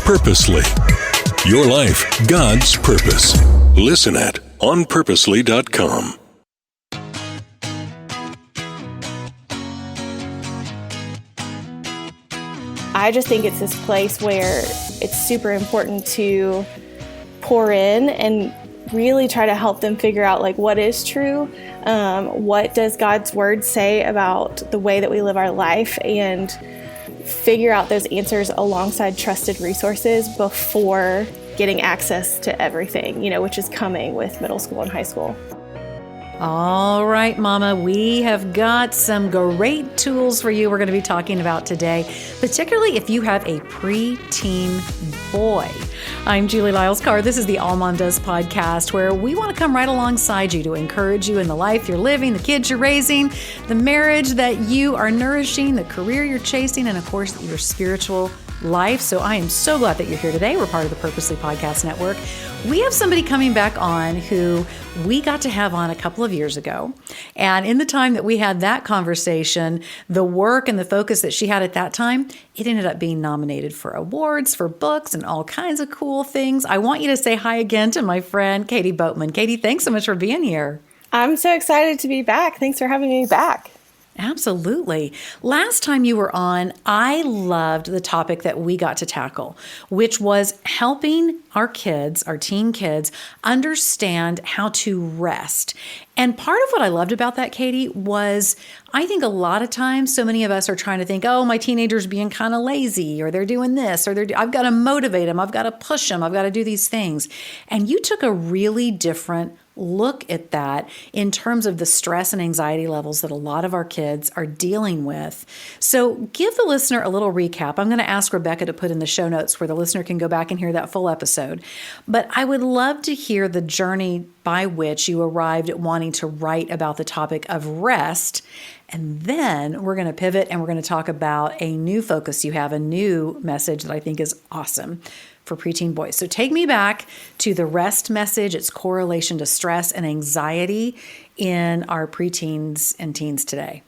Purposely. Your life, God's purpose. Listen at onpurposely.com. I just think it's this place where it's super important to pour in and really try to help them figure out like what is true, what does God's word say about the way that we live our life, and figure out those answers alongside trusted resources before getting access to everything, which is coming with middle school and high school. All right, Mama, we have got some great tools for you we're going to be talking about today, particularly if you have a preteen boy. I'm Julie Lyles Carr. This is the AllMomDoes podcast, where we want to come right alongside you to encourage you in the life you're living, the kids you're raising, the marriage that you are nourishing, the career you're chasing, and of course, your spiritual life. So I am so glad that you're here today. We're part of the Purposely Podcast Network. We have somebody coming back on who we got to have on a couple of years ago. And in the time that we had that conversation, the work and the focus that she had at that time, it ended up being nominated for awards, for books, and all kinds of cool things. I want you to say hi again to my friend, Katy Boatman. Katy, thanks so much for being here. I'm so excited to be back. Thanks for having me back. Absolutely. Last time you were on, I loved the topic that we got to tackle, which was helping our kids, our teen kids, understand how to rest. And part of what I loved about that, Katy, was I think a lot of times so many of us are trying to think, oh, my teenager's being kind of lazy, or they're doing this, or I've got to motivate them, I've got to push them, I've got to do these things. And you took a really different look at that in terms of the stress and anxiety levels that a lot of our kids are dealing with. So give the listener a little recap. I'm going to ask Rebecca to put in the show notes where the listener can go back and hear that full episode. But I would love to hear the journey by which you arrived at wanting to write about the topic of rest. And then we're going to pivot and we're going to talk about a new focus you have, a new message that I think is awesome for preteen boys. So take me back to the rest message, its correlation to stress and anxiety in our preteens and teens today.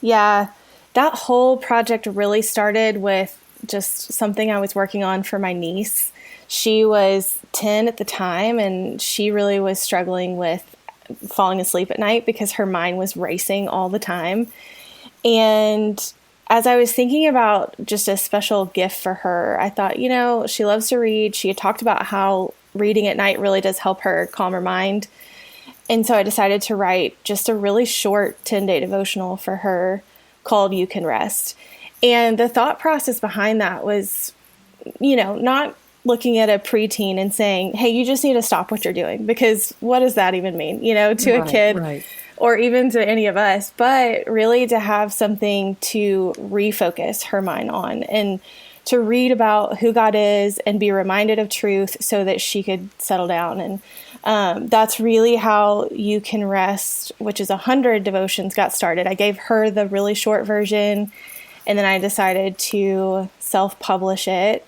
Yeah, that whole project really started with just something I was working on for my niece. She was 10 at the time, and she really was struggling with falling asleep at night because her mind was racing all the time. And as I was thinking about just a special gift for her, I thought, she loves to read. She had talked about how reading at night really does help her calm her mind. And so I decided to write just a really short 10-day devotional for her called You Can Rest. And the thought process behind that was, not looking at a preteen and saying, hey, you just need to stop what you're doing, because what does that even mean, to a kid? Right. Or even to any of us, but really to have something to refocus her mind on and to read about who God is and be reminded of truth so that she could settle down. And that's really how You Can Rest, which is 100 devotions, got started. I gave her the really short version, and then I decided to self-publish it.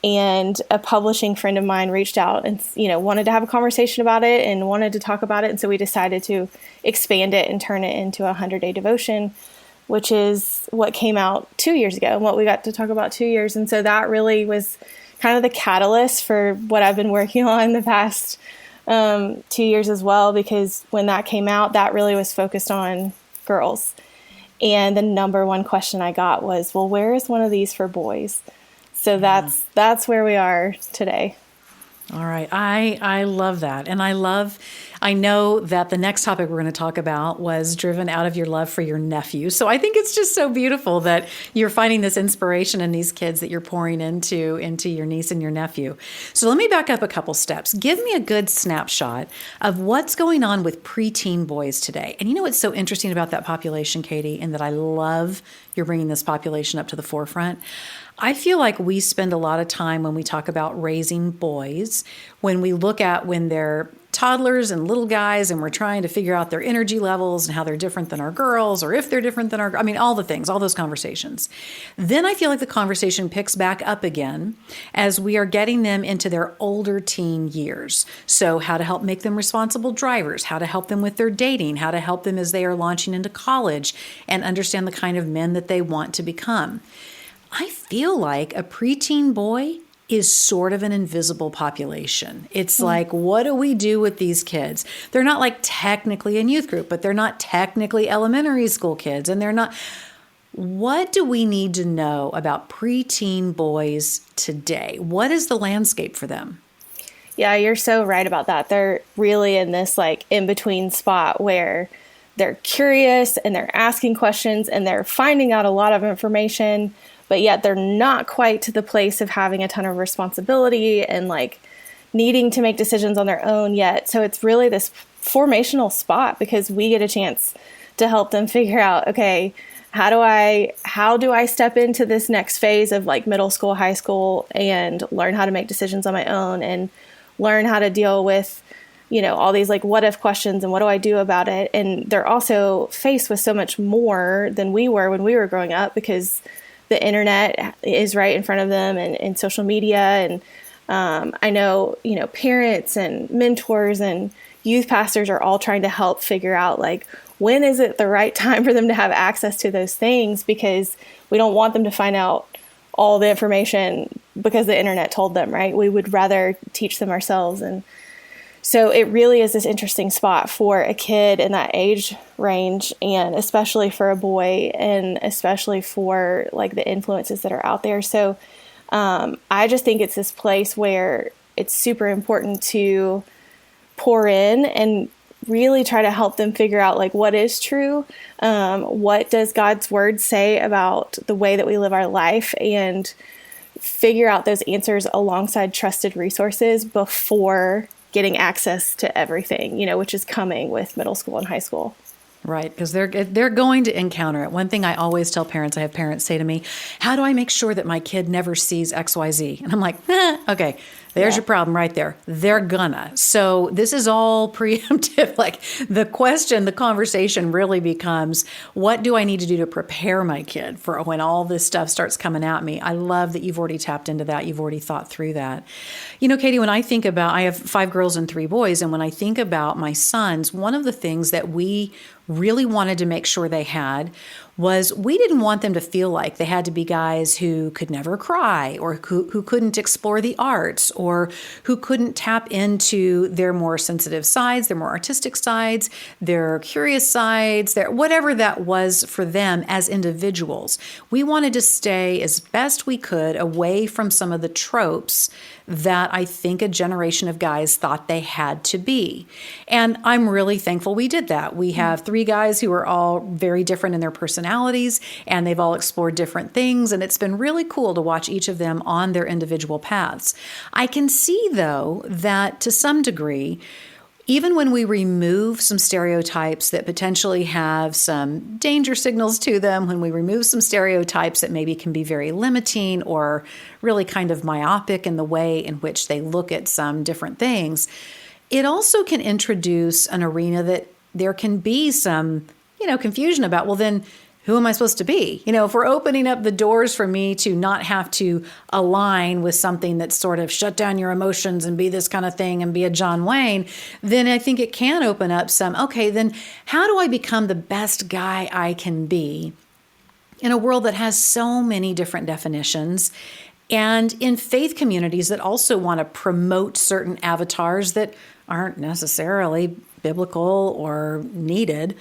And a publishing friend of mine reached out and, wanted to have a conversation about it and wanted to talk about it. And so we decided to expand it and turn it into a 100-day devotion, which is what came out 2 years ago and what we got to talk about 2 years. And so that really was kind of the catalyst for what I've been working on the past 2 years as well, because when that came out, that really was focused on girls. And the number one question I got was, well, where is one of these for boys? So that's where we are today. All right. I love that. And I know that the next topic we're going to talk about was driven out of your love for your nephew. So I think it's just so beautiful that you're finding this inspiration in these kids that you're pouring into your niece and your nephew. So let me back up a couple steps. Give me a good snapshot of what's going on with preteen boys today. And what's so interesting about that population, Katy, and that I love you're bringing this population up to the forefront. I feel like we spend a lot of time when we talk about raising boys, when we look at when they're toddlers and little guys and we're trying to figure out their energy levels and how they're different than our girls, or if they're different than all the things, all those conversations. Then I feel like the conversation picks back up again as we are getting them into their older teen years. So how to help make them responsible drivers, how to help them with their dating, how to help them as they are launching into college and understand the kind of men that they want to become. I feel like a preteen boy is sort of an invisible population. It's like, what do we do with these kids? They're not like technically in youth group, but they're not technically elementary school kids. And they're not. What do we need to know about preteen boys today? What is the landscape for them? Yeah, you're so right about that. They're really in this like in-between spot where they're curious and they're asking questions and they're finding out a lot of information, but yet they're not quite to the place of having a ton of responsibility and like needing to make decisions on their own yet. So it's really this formational spot because we get a chance to help them figure out, okay, how do I step into this next phase of like middle school, high school, and learn how to make decisions on my own and learn how to deal with, you know, all these like what if questions and what do I do about it? And they're also faced with so much more than we were when we were growing up because the internet is right in front of them and social media. And I know, you know, parents and mentors and youth pastors are all trying to help figure out like, when is it the right time for them to have access to those things? Because we don't want them to find out all the information because the internet told them, right? We would rather teach them ourselves. And so it really is this interesting spot for a kid in that age range, and especially for a boy, and especially for like the influences that are out there. So I just think it's this place where it's super important to pour in and really try to help them figure out like what is true, what does God's word say about the way that we live our life, and figure out those answers alongside trusted resources before getting access to everything, you know, which is coming with middle school and high school. Right, because they're going to encounter it. One thing I always tell parents, I have parents say to me, how do I make sure that my kid never sees XYZ? And I'm like, okay, there's your problem right there. They're gonna. So this is all preemptive. Like the conversation really becomes, what do I need to do to prepare my kid for when all this stuff starts coming at me? I love that you've already tapped into that. You've already thought through that. You know, Katy, when I think about, I have 5 girls and 3 boys, and when I think about my sons, one of the things that we really wanted to make sure they had was we didn't want them to feel like they had to be guys who could never cry, or who couldn't explore the arts, or who couldn't tap into their more sensitive sides, their more artistic sides, their curious sides, their whatever that was for them as individuals. We wanted to stay as best we could away from some of the tropes that I think a generation of guys thought they had to be. And I'm really thankful we did that. We have 3 guys who are all very different in their personalities, and they've all explored different things, and it's been really cool to watch each of them on their individual paths. I can see, though, that to some degree, even when we remove some stereotypes that potentially have some danger signals to them, when we remove some stereotypes that maybe can be very limiting or really kind of myopic in the way in which they look at some different things, it also can introduce an arena that there can be some, confusion about, well, then who am I supposed to be? If we're opening up the doors for me to not have to align with something that's sort of shut down your emotions and be this kind of thing and be a John Wayne, then I think it can open up some, okay, then how do I become the best guy I can be in a world that has so many different definitions, and in faith communities that also want to promote certain avatars that aren't necessarily biblical or needed?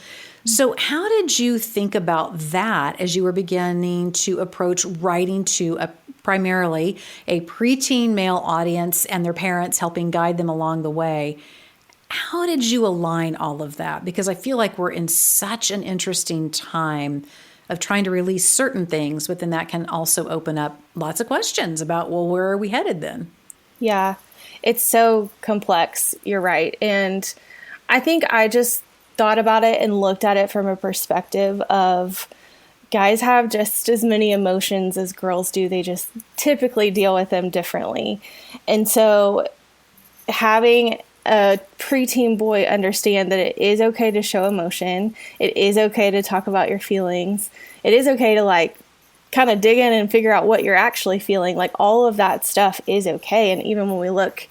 So how did you think about that as you were beginning to approach writing to primarily a preteen male audience and their parents, helping guide them along the way? How did you align all of that? Because I feel like we're in such an interesting time of trying to release certain things, but then that can also open up lots of questions about, well, where are we headed then? Yeah, it's so complex. You're right. And I think I just thought about it and looked at it from a perspective of guys have just as many emotions as girls do. They just typically deal with them differently. And so having a preteen boy understand that it is okay to show emotion, it is okay to talk about your feelings, it is okay to kind of dig in and figure out what you're actually feeling. All of that stuff is okay. And even when we look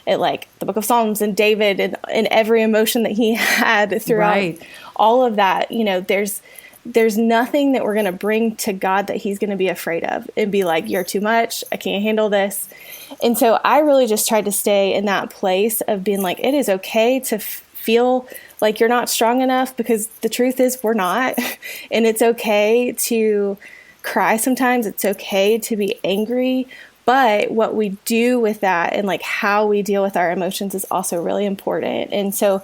at the book of Psalms and David and every emotion that he had throughout, right, all of that, there's there's nothing that we're going to bring to God that he's going to be afraid of and be like, you're too much. I can't handle this. And so I really just tried to stay in that place of being like, it is okay to feel like you're not strong enough, because the truth is we're not. And it's okay to cry sometimes. It's okay to be angry. But what we do with that and like how we deal with our emotions is also really important. And so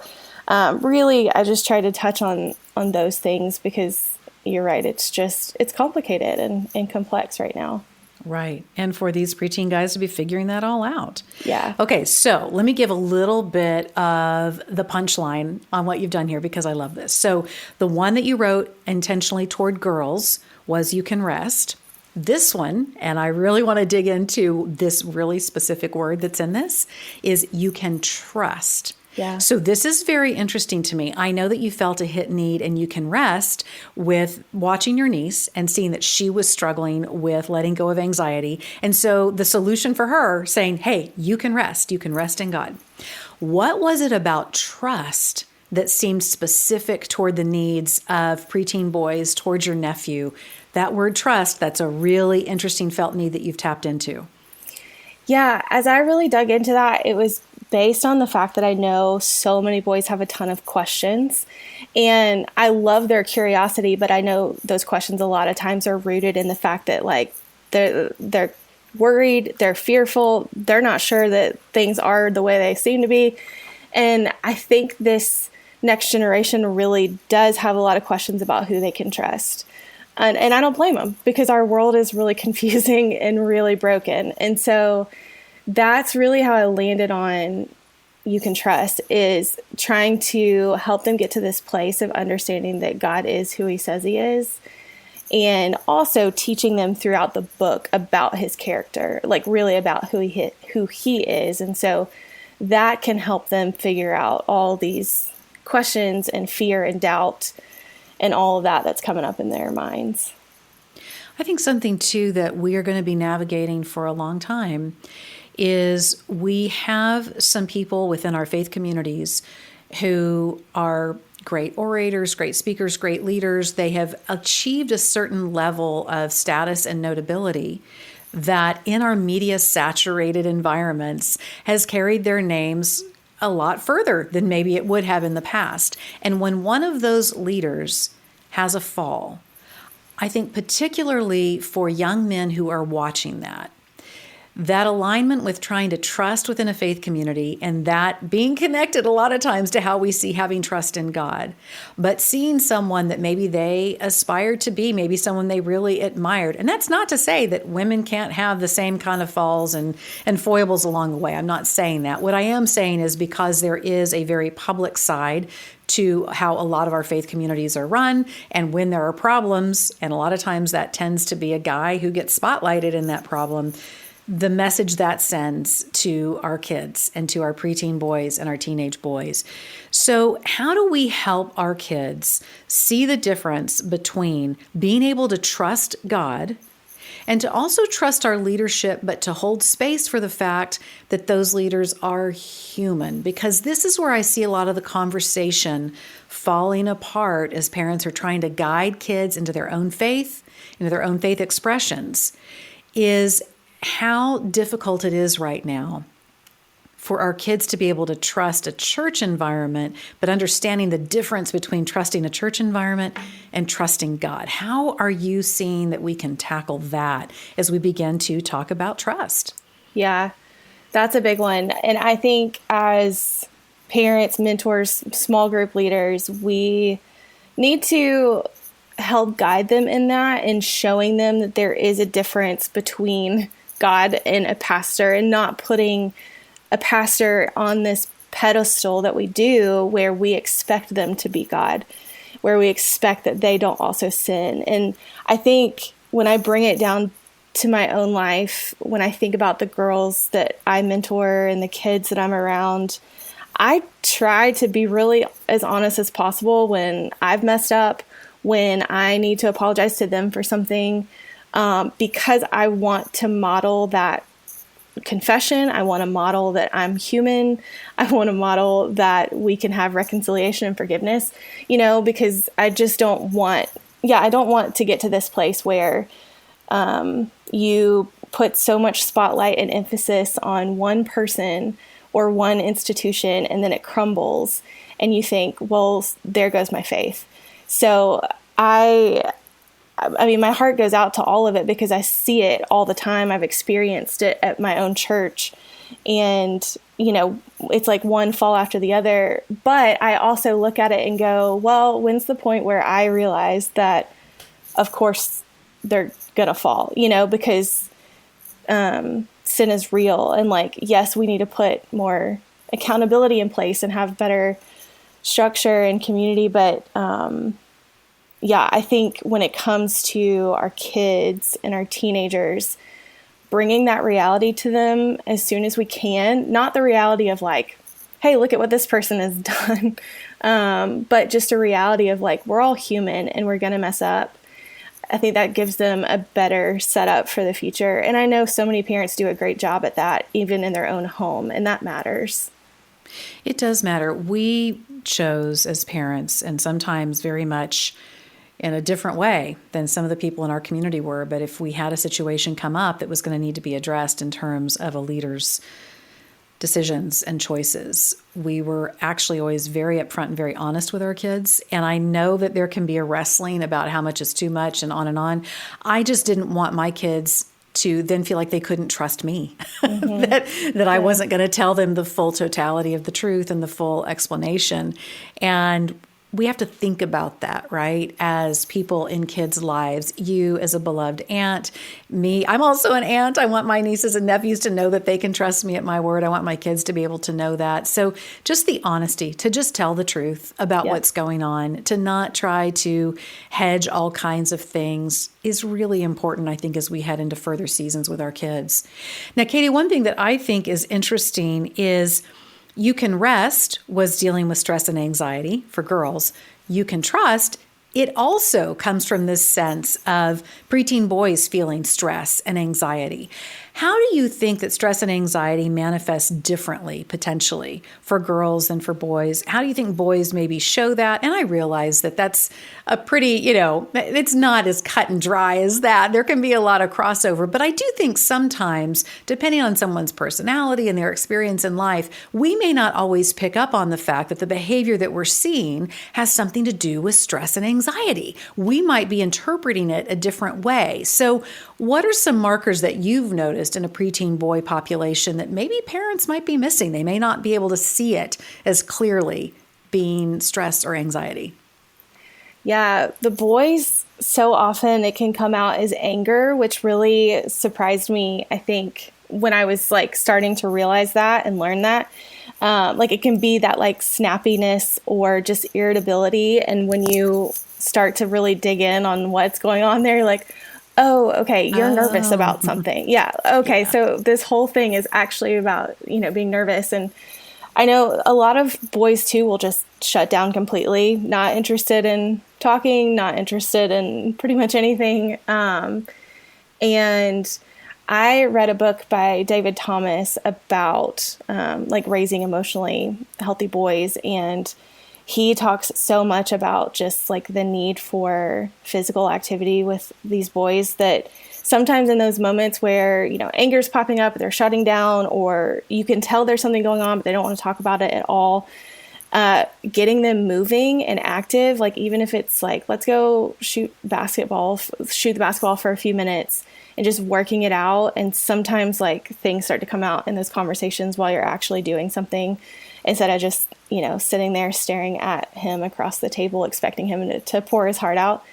really, I just try to touch on those things, because you're right. It's complicated and complex right now. Right. And for these preteen guys to be figuring that all out. Yeah. Okay. So let me give a little bit of the punchline on what you've done here, because I love this. So the one that you wrote intentionally toward girls was "you can rest." This one, and I really want to dig into this really specific word that's in this, is "you can trust." Yeah. So this is very interesting to me. I know that you felt a hit need and "you can rest" with watching your niece and seeing that she was struggling with letting go of anxiety. And so the solution for her saying, hey, you can rest in God. What was it about trust that seemed specific toward the needs of preteen boys, towards your nephew? That word trust, that's a really interesting felt need that you've tapped into. Yeah, as I really dug into that, it was based on the fact that I know so many boys have a ton of questions, and I love their curiosity, but I know those questions a lot of times are rooted in the fact that like they're worried, they're fearful, they're not sure that things are the way they seem to be. And I think this next generation really does have a lot of questions about who they can trust. And I don't blame them, because our world is really confusing and really broken. And so that's really how I landed on "you can trust," is trying to help them get to this place of understanding that God is who he says he is, and also teaching them throughout the book about his character, like really about who he is. And so that can help them figure out all these questions and fear and doubt and all of that that's coming up in their minds. I think something too that we are going to be navigating for a long time is we have some people within our faith communities who are great orators, great speakers, great leaders. They have achieved a certain level of status and notability that in our media saturated environments has carried their names a lot further than maybe it would have in the past. And when one of those leaders has a fall, I think particularly for young men who are watching that alignment with trying to trust within a faith community, and that being connected a lot of times to how we see having trust in God, but seeing someone that maybe they aspired to be, maybe someone they really admired. And that's not to say that women can't have the same kind of falls and foibles along the way. I'm not saying that. What I am saying is, because there is a very public side to how a lot of our faith communities are run, and when there are problems, and a lot of times that tends to be a guy who gets spotlighted in that problem, the message that sends to our kids and to our preteen boys and our teenage boys. So how do we help our kids see the difference between being able to trust God and to also trust our leadership, but to hold space for the fact that those leaders are human? Because this is where I see a lot of the conversation falling apart as parents are trying to guide kids into their own faith expressions, is how difficult it is right now for our kids to be able to trust a church environment, but understanding the difference between trusting a church environment and trusting God. How are you seeing that we can tackle that as we begin to talk about trust? Yeah, that's a big one. And I think as parents, mentors, small group leaders, we need to help guide them in that and showing them that there is a difference between God and a pastor, and not putting a pastor on this pedestal that we do where we expect them to be God, where we expect that they don't also sin. And I think when I bring it down to my own life, when I think about the girls that I mentor and the kids that I'm around, I try to be really as honest as possible when I've messed up, when I need to apologize to them for something, because I want to model that confession. I want to model that I'm human. I want to model that we can have reconciliation and forgiveness, because I just don't want I don't want to get to this place where you put so much spotlight and emphasis on one person or one institution, and then it crumbles and you think, well, there goes my faith. So I mean, my heart goes out to all of it because I see it all the time. I've experienced it at my own church, and, it's like one fall after the other. But I also look at it and go, well, when's the point where I realize that, of course, they're going to fall, because sin is real. And yes, we need to put more accountability in place and have better structure and community. But I think when it comes to our kids and our teenagers, bringing that reality to them as soon as we can, not the reality of hey, look at what this person has done, but just a reality of we're all human and we're going to mess up. I think that gives them a better setup for the future. And I know so many parents do a great job at that, even in their own home, and that matters. It does matter. We chose as parents, and sometimes very much in a different way than some of the people in our community were. But if we had a situation come up that was going to need to be addressed in terms of a leader's decisions and choices, we were actually always very upfront and very honest with our kids. And I know that there can be a wrestling about how much is too much and on and on. I just didn't want my kids to then feel like they couldn't trust me, that I wasn't going to tell them the full totality of the truth and the full explanation. And we have to think about that, right? As people in kids' lives, you as a beloved aunt, me, I'm also an aunt. I want my nieces and nephews to know that they can trust me at my word. I want my kids to be able to know that. So just the honesty, to just tell the truth about what's going on, to not try to hedge all kinds of things is really important, I think, as we head into further seasons with our kids. Now, Katy, one thing that I think is interesting is You Can Rest was dealing with stress and anxiety for girls. You Can Trust, it also comes from this sense of preteen boys feeling stress and anxiety. How do you think that stress and anxiety manifests differently, potentially, for girls than for boys? How do you think boys maybe show that? And I realize that that's a pretty, it's not as cut and dry as that. There can be a lot of crossover. But I do think sometimes, depending on someone's personality and their experience in life, we may not always pick up on the fact that the behavior that we're seeing has something to do with stress and anxiety. We might be interpreting it a different way. So what are some markers that you've noticed in a preteen boy population that maybe parents might be missing? They may not be able to see it as clearly being stress or anxiety. Yeah, the boys, so often it can come out as anger, which really surprised me, I think, when I was starting to realize that and learn that. It can be that snappiness or just irritability. And when you start to really dig in on what's going on there, you're like, oh, okay, you're nervous about something. Yeah. Okay. Yeah. So this whole thing is actually about, being nervous. And I know a lot of boys too will just shut down completely, not interested in talking, not interested in pretty much anything. And I read a book by David Thomas about raising emotionally healthy boys, and he talks so much about just the need for physical activity with these boys, that sometimes in those moments where, anger's popping up, they're shutting down, or you can tell there's something going on, but they don't want to talk about it at all. Getting them moving and active, even if it's let's go shoot the basketball for a few minutes and just working it out. And sometimes things start to come out in those conversations while you're actually doing something, instead of just, sitting there staring at him across the table, expecting him to pour his heart out.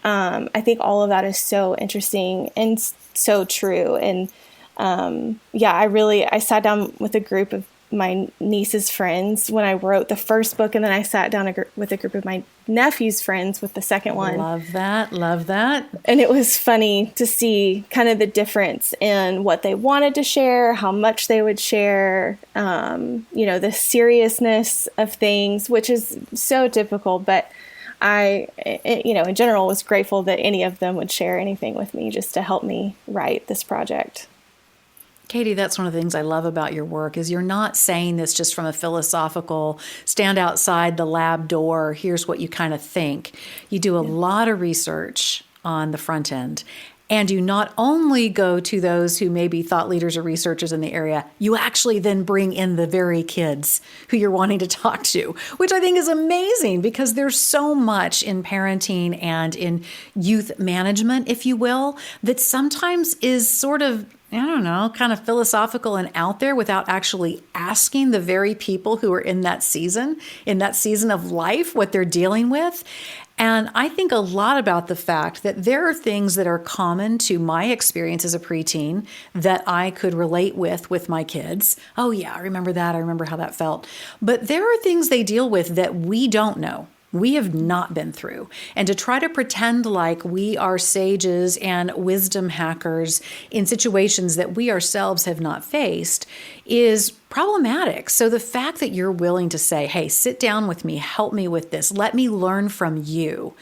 I think all of that is so interesting and so true. And I sat down with a group of my niece's friends when I wrote the first book, and then I sat down with a group of my nephew's friends with the second one. Love that. Love that. And it was funny to see kind of the difference in what they wanted to share, how much they would share, the seriousness of things, which is so typical. But I, in general, was grateful that any of them would share anything with me just to help me write this project. Katy, that's one of the things I love about your work is you're not saying this just from a philosophical, stand outside the lab door, here's what you kind of think. You do a lot of research on the front end. And you not only go to those who may be thought leaders or researchers in the area, you actually then bring in the very kids who you're wanting to talk to, which I think is amazing because there's so much in parenting and in youth management, if you will, that sometimes is sort of, I don't know, kind of philosophical and out there without actually asking the very people who are in that season of life, what they're dealing with. And I think a lot about the fact that there are things that are common to my experience as a preteen that I could relate with my kids. Oh yeah, I remember that. I remember how that felt. But there are things they deal with that we don't know. We have not been through. And to try to pretend like we are sages and wisdom hackers in situations that we ourselves have not faced is problematic. So the fact that you're willing to say, hey, sit down with me, help me with this, let me learn from you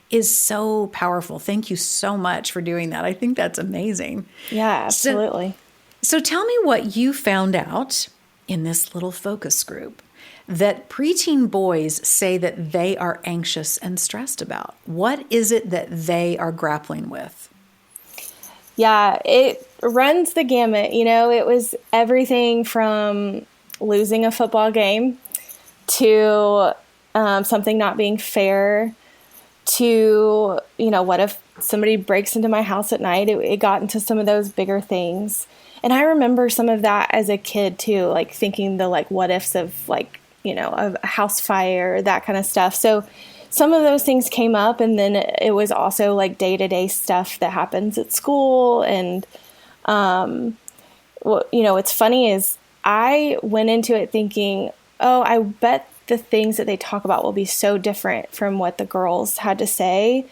is so powerful. Thank you so much for doing that. I think that's amazing. Yeah, absolutely. So tell me what you found out in this little focus group that preteen boys say that they are anxious and stressed about. What is it that they are grappling with? Yeah, it runs the gamut. You know, it was everything from losing a football game to something not being fair to, you know, what if somebody breaks into my house at night? It got into some of those bigger things. And I remember some of that as a kid too, like thinking the like what ifs of like, you know, a house fire, that kind of stuff. So some of those things came up, and then it was also like day-to-day stuff that happens at school. And, what, you know, what's funny is I went into it thinking, oh, I bet the things that they talk about will be so different from what the girls had to say.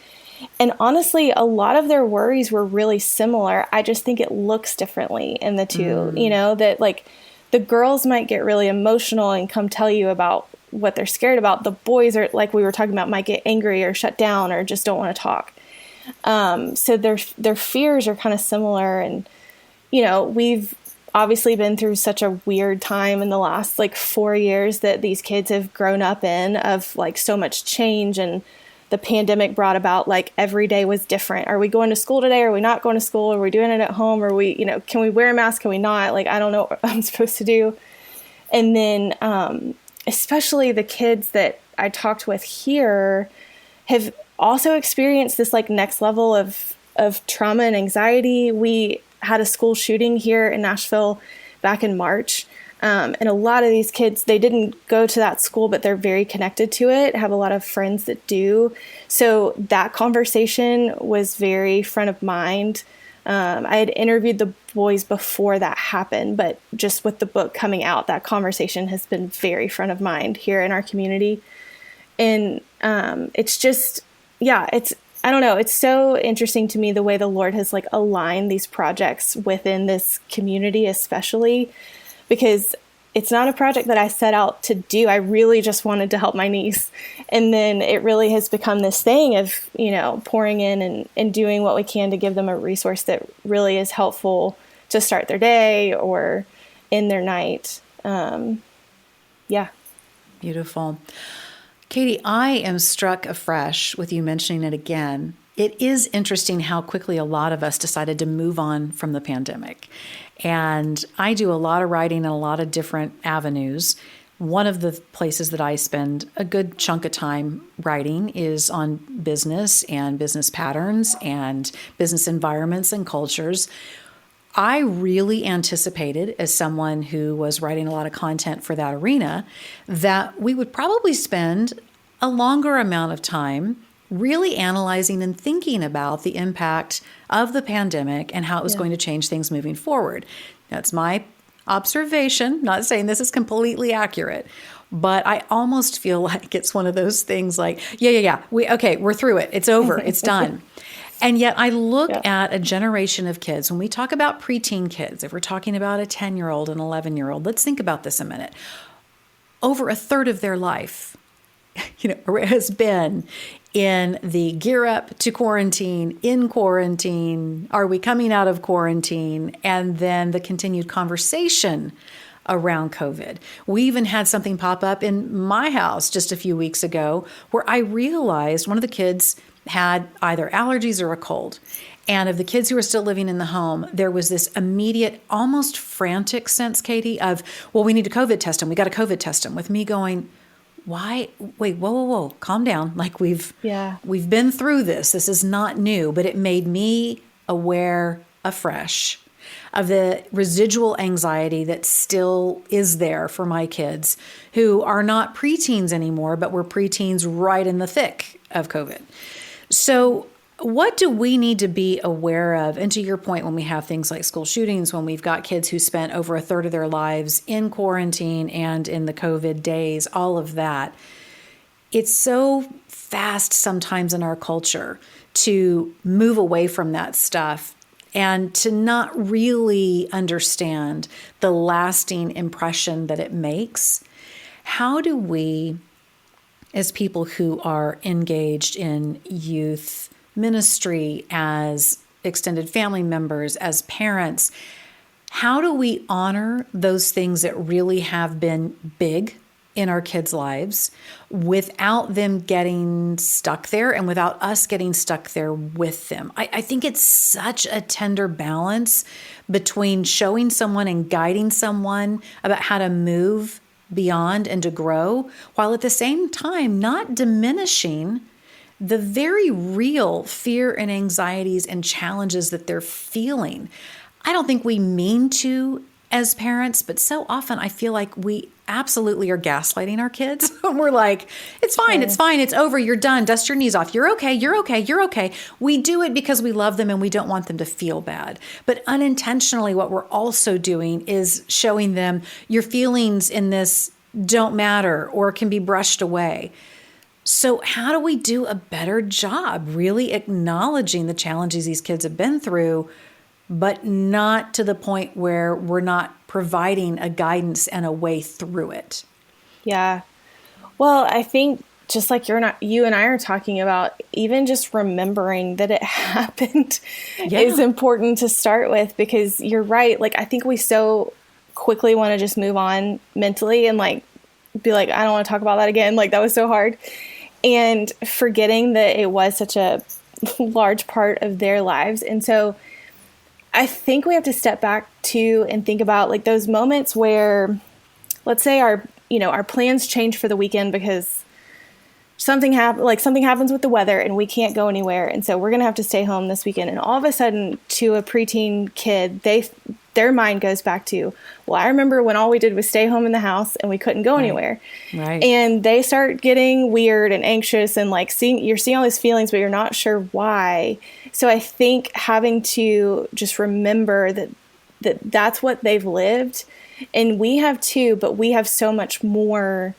And honestly, a lot of their worries were really similar. I just think it looks differently in the two, you know, that like, the girls might get really emotional and come tell you about what they're scared about. The boys are, like we were talking about, might get angry or shut down or just don't want to talk. So their fears are kind of similar. And, you know, we've obviously been through such a weird time in the last like 4 years that these kids have grown up in, of like so much change, and the pandemic brought about like every day was different. Are we going to school today? Are we not going to school? Are we doing it at home? Are we, you know, can we wear a mask? Can we not? Like, I don't know what I'm supposed to do. And then, especially the kids that I talked with here have also experienced this like next level of trauma and anxiety. We had a school shooting here in Nashville back in March. And a lot of these kids, they didn't go to that school, but they're very connected to it, have a lot of friends that do. So that conversation was very front of mind. I had interviewed the boys before that happened, but just with the book coming out, that conversation has been very front of mind here in our community. And it's just, yeah, I don't know. It's so interesting to me the way the Lord has like aligned these projects within this community, especially because it's not a project that I set out to do. I really just wanted to help my niece. And then it really has become this thing of, you know, pouring in and doing what we can to give them a resource that really is helpful to start their day or end their night. Yeah. Beautiful. Katy, I am struck afresh with you mentioning it again. It is interesting how quickly a lot of us decided to move on from the pandemic. And I do a lot of writing in a lot of different avenues. One of the places that I spend a good chunk of time writing is on business and business patterns and business environments and cultures. I really anticipated, as someone who was writing a lot of content for that arena, that we would probably spend a longer amount of time really analyzing and thinking about the impact of the pandemic and how it was going to change things moving forward. That's my observation, not saying this is completely accurate, but I almost feel like it's one of those things like, we're through it. It's over. It's done. And yet I look at a generation of kids. When we talk about preteen kids, if we're talking about a 10-year-old and 11-year-old, let's think about this a minute. Over a third of their life has been in the gear up to quarantine, in quarantine, are we coming out of quarantine, and then the continued conversation around COVID. We even had something pop up in my house just a few weeks ago where I realized one of the kids had either allergies or a cold. And of the kids who were still living in the home, there was this immediate, almost frantic sense, Katy, of, well, we need to COVID test them. We got to COVID test them. With me going, why? Wait, whoa, calm down. Like we've been through this. This is not new, but it made me aware afresh of the residual anxiety that still is there for my kids who are not preteens anymore, but were preteens right in the thick of COVID. So what do we need to be aware of? And to your point, when we have things like school shootings, when we've got kids who spent over a third of their lives in quarantine and in the COVID days, all of that, it's so fast sometimes in our culture to move away from that stuff and to not really understand the lasting impression that it makes. How do we, as people who are engaged in youth ministry, as extended family members, as parents, how do we honor those things that really have been big in our kids' lives without them getting stuck there and without us getting stuck there with them? I think it's such a tender balance between showing someone and guiding someone about how to move beyond and to grow, while at the same time not diminishing the very real fear and anxieties and challenges that they're feeling. I don't think we mean to as parents, but so often I feel like we absolutely are gaslighting our kids. We're like, it's fine, it's over, you're done, dust your knees off, you're okay. We do it because we love them and we don't want them to feel bad. But unintentionally, what we're also doing is showing them your feelings in this don't matter or can be brushed away. So how do we do a better job really acknowledging the challenges these kids have been through, but not to the point where we're not providing a guidance and a way through it? Yeah. Well, I think just like you and I are talking about, even just remembering that it happened is important to start with, because you're right. Like, I think we so quickly want to just move on mentally and like be like, I don't want to talk about that again. Like, that was so hard. And forgetting that it was such a large part of their lives. And so I think we have to step back too and think about like those moments where, let's say our plans change for the weekend because something happens with the weather and we can't go anywhere. And so we're going to have to stay home this weekend. And all of a sudden, to a preteen kid, their mind goes back to, well, I remember when all we did was stay home in the house and we couldn't go anywhere. Right. And they start getting weird and anxious and like you're seeing all these feelings, but you're not sure why. So I think having to just remember that's what they've lived, and we have too, but we have so much more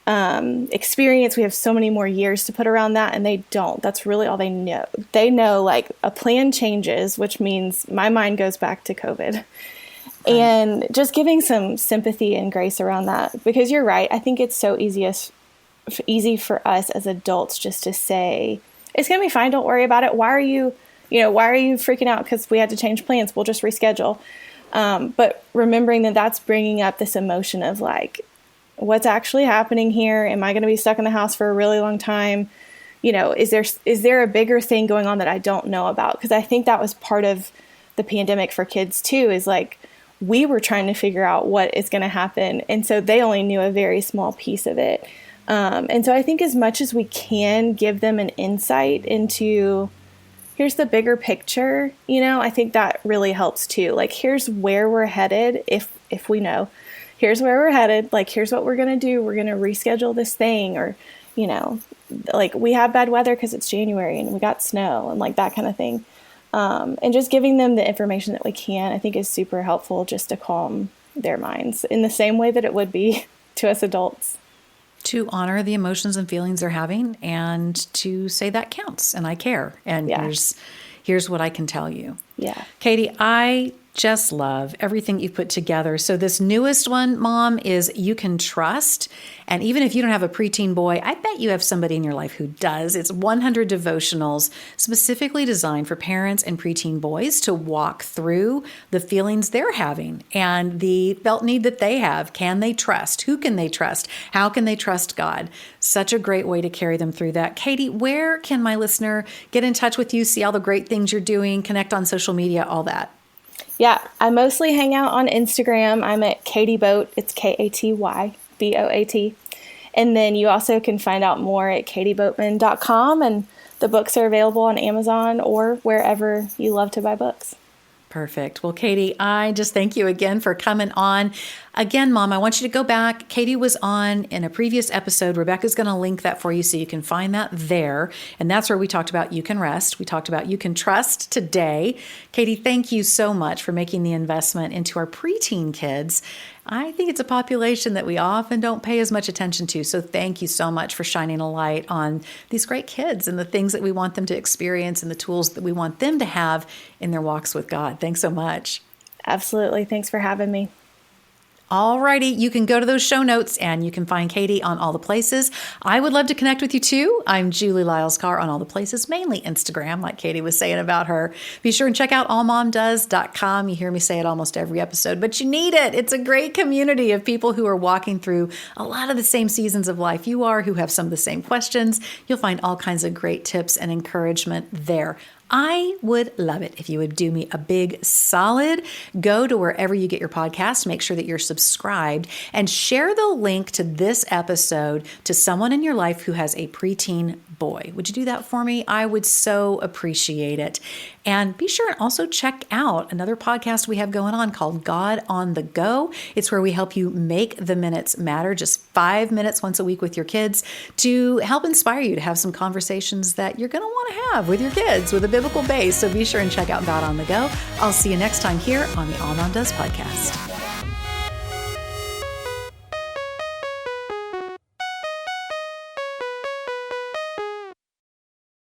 experience. We have so many more years to put around that, and they don't. That's really all they know. They know like a plan changes, which means my mind goes back to COVID. Right. And just giving some sympathy and grace around that, because you're right. I think it's so easy for us as adults just to say, it's going to be fine. Don't worry about it. Why are you freaking out because we had to change plans? We'll just reschedule. But remembering that that's bringing up this emotion of like, what's actually happening here? Am I going to be stuck in the house for a really long time? Is there a bigger thing going on that I don't know about? Because I think that was part of the pandemic for kids too, is like, we were trying to figure out what is going to happen. And so they only knew a very small piece of it. And so I think as much as we can give them an insight into, here's the bigger picture, I think that really helps too. Like, here's where we're headed. If we know, here's where we're headed. Like, here's what we're going to do. We're going to reschedule this thing, or, like we have bad weather because it's January and we got snow and like that kind of thing. And just giving them the information that we can, I think is super helpful just to calm their minds in the same way that it would be to us adults. To honor the emotions and feelings they're having and to say that counts and I care. And here's what I can tell you. Yeah. Katy, I Just love everything you've put together. So this newest one, Mom, is You Can Trust. And even if you don't have a preteen boy, I bet you have somebody in your life who does. It's 100 devotionals specifically designed for parents and preteen boys to walk through the feelings they're having and the felt need that they have. Can they trust? Who can they trust? How can they trust God? Such a great way to carry them through that. Katy, where can my listener get in touch with you, see all the great things you're doing, connect on social media, all that? Yeah, I mostly hang out on Instagram. I'm at Katy Boat. It's KatyBoat. And then you also can find out more at katyboatman.com. And the books are available on Amazon or wherever you love to buy books. Perfect. Well, Katy, I just thank you again for coming on. Again, Mom, I want you to go back. Katy was on in a previous episode. Rebecca's going to link that for you so you can find that there. And that's where we talked about You Can Rest. We talked about You Can Trust today. Katy, thank you so much for making the investment into our preteen kids. I think it's a population that we often don't pay as much attention to. So thank you so much for shining a light on these great kids and the things that we want them to experience and the tools that we want them to have in their walks with God. Thanks so much. Absolutely. Thanks for having me. Alrighty, you can go to those show notes and you can find Katy on all the places. I would love to connect with you too. I'm Julie Lyles Carr on all the places, mainly Instagram, like Katy was saying about her. Be sure and check out AllMomDoes.com. You hear me say it almost every episode, but you need it. It's a great community of people who are walking through a lot of the same seasons of life you are, who have some of the same questions. You'll find all kinds of great tips and encouragement there. I would love it if you would do me a big solid. Go to wherever you get your podcast, make sure that you're subscribed, and share the link to this episode to someone in your life who has a preteen boy. Would you do that for me? I would so appreciate it. And be sure and also check out another podcast we have going on called God on the Go. It's where we help you make the minutes matter, just 5 minutes once a week with your kids to help inspire you to have some conversations that you're going to want to have with your kids with a biblical base. So be sure and check out God on the Go. I'll see you next time here on the AllMomDoes podcast.